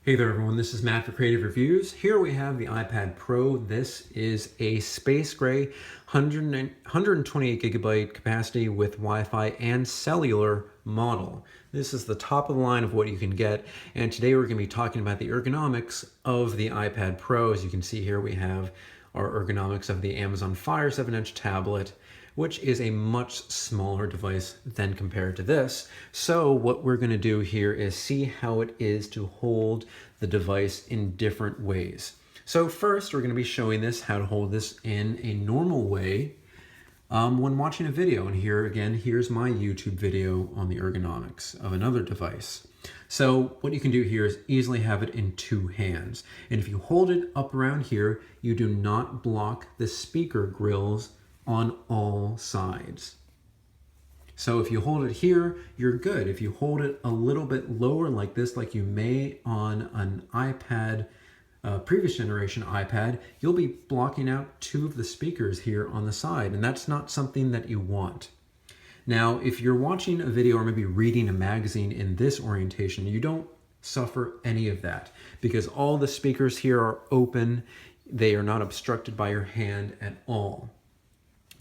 Hey there everyone, this is Matt for Creative Reviews. Here we have the iPad Pro. This is a space gray 128 gigabyte capacity with Wi-Fi and cellular model. This is the top of the line of what you can get, and today we're going to be talking about the ergonomics of the iPad Pro. As you can see here, we have our ergonomics of the Amazon Fire 7-inch tablet, which is a much smaller device than compared to this. So what we're going to do here is see how it is to hold the device in different ways. So first, we're going to be showing this how to hold this in a normal way when watching a video. And here again, here's my YouTube video on the ergonomics of another device. So what you can do here is easily have it in two hands. And if you hold it up around here, you do not block the speaker grills on all sides. So if you hold it here, you're good. If you hold it a little bit lower like this, like you may on an iPad, previous generation iPad, you'll be blocking out two of the speakers here on the side, and that's not something that you want. Now, if you're watching a video or maybe reading a magazine in this orientation, you don't suffer any of that because all the speakers here are open. They are not obstructed by your hand at all.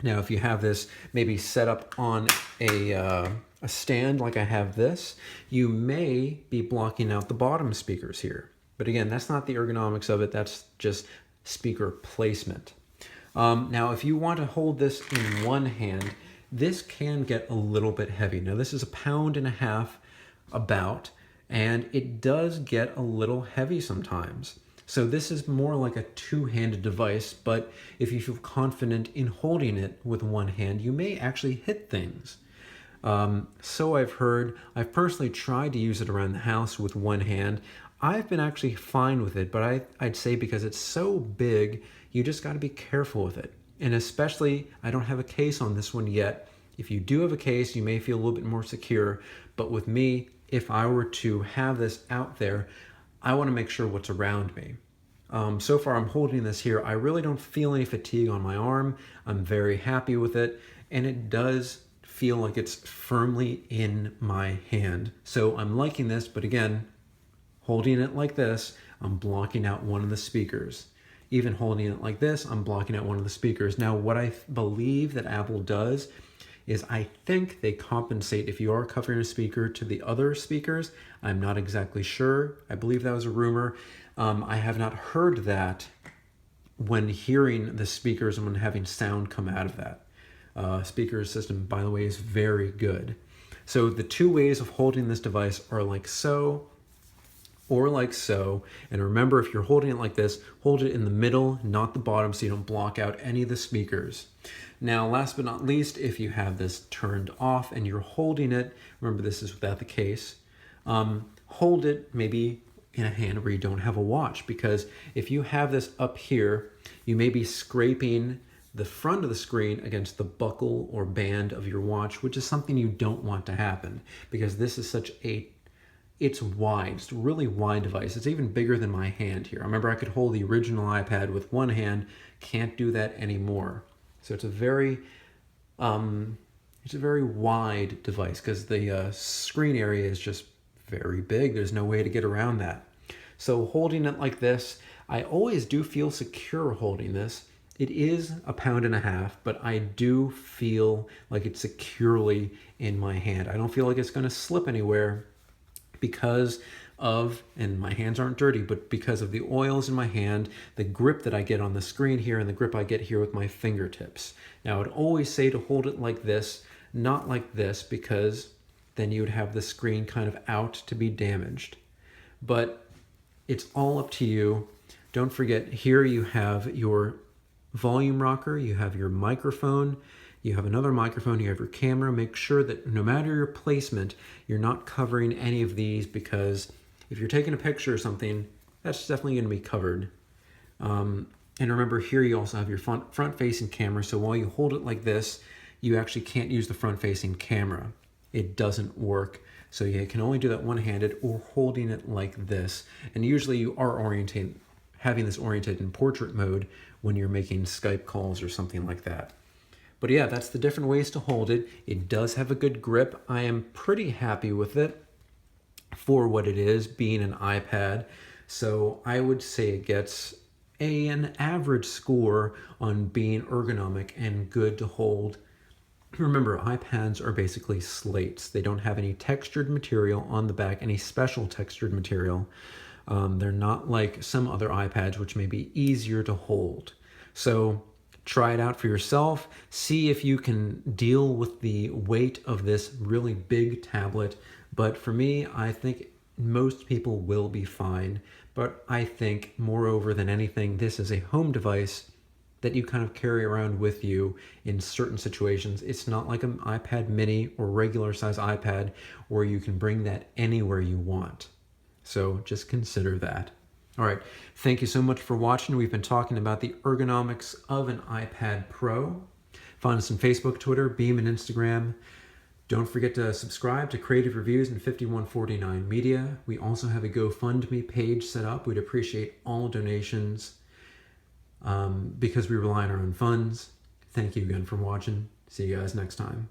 Now, if you have this maybe set up on a stand like I have this, you may be blocking out the bottom speakers here. But again, that's not the ergonomics of it. That's just speaker placement. Now, if you want to hold this in one hand, this can get a little bit heavy. Now, this is 1.5 pounds about, and it does get a little heavy sometimes. So this is more like a two-handed device, but if you feel confident in holding it with one hand, you may actually hit things. So I've heard. I've personally tried to use it around the house with one hand. I've been actually fine with it, but I'd say because it's so big, you just got to be careful with it. And especially, I don't have a case on this one yet. If you do have a case, you may feel a little bit more secure. But with me, if I were to have this out there, I want to make sure what's around me. So far I'm holding this here. I really don't feel any fatigue on my arm. I'm very happy with it, and it does feel like it's firmly in my hand. So I'm liking this, but again, holding it like this, I'm blocking out one of the speakers. Even holding it like this, I'm blocking out one of the speakers. Now, what I believe that Apple does is I think they compensate if you are covering a speaker to the other speakers. I'm not exactly sure. I believe that was a rumor. I have not heard that when hearing the speakers and when having sound come out of that. Speaker system, by the way, is very good. So the two ways of holding this device are like so or like so. And remember, if you're holding it like this, hold it in the middle, not the bottom, so you don't block out any of the speakers. Now, last but not least, if you have this turned off and you're holding it, remember this is without the case, hold it maybe in a hand where you don't have a watch, because if you have this up here, you may be scraping the front of the screen against the buckle or band of your watch, which is something you don't want to happen because this is such a it's wide. It's a really wide device. It's even bigger than my hand here. I remember I could hold the original iPad with one hand. Can't do that anymore. So it's a very wide device because the screen area is just very big. There's no way to get around that. So holding it like this, I always do feel secure holding this. It is 1.5 pounds, but I do feel like it's securely in my hand. I don't feel like it's going to slip anywhere because of, and my hands aren't dirty, but because of the oils in my hand, the grip that I get on the screen here, and the grip I get here with my fingertips. Now, I would always say to hold it like this, not like this, because then you would have the screen kind of out to be damaged. But it's all up to you. Don't forget, here you have your volume rocker, you have your microphone, you have another microphone, you have your camera. Make sure that no matter your placement, you're not covering any of these, because if you're taking a picture or something, that's definitely going to be covered. And remember, here you also have your front-facing camera, so while you hold it like this, you actually can't use the front-facing camera. It doesn't work. So you can only do that one-handed or holding it like this. And usually you are having this oriented in portrait mode when you're making Skype calls or something like that. But yeah, that's the different ways to hold it. It does have a good grip. I am pretty happy with it for what it is, being an iPad. So I would say it gets an average score on being ergonomic and good to hold. Remember, iPads are basically slates. They don't have any textured material on the back, any special textured material. They're not like some other iPads, which may be easier to hold. So try it out for yourself. See if you can deal with the weight of this really big tablet. But for me, I think most people will be fine. But I think, moreover than anything, this is a home device that you kind of carry around with you in certain situations. It's not like an iPad mini or regular size iPad where you can bring that anywhere you want. So just consider that. All right, thank you so much for watching. We've been talking about the ergonomics of an iPad Pro. Find us on Facebook, Twitter, Beam, and Instagram. Don't forget to subscribe to Creative Reviews and 5149 Media. We also have a GoFundMe page set up. We'd appreciate all donations because we rely on our own funds. Thank you again for watching. See you guys next time.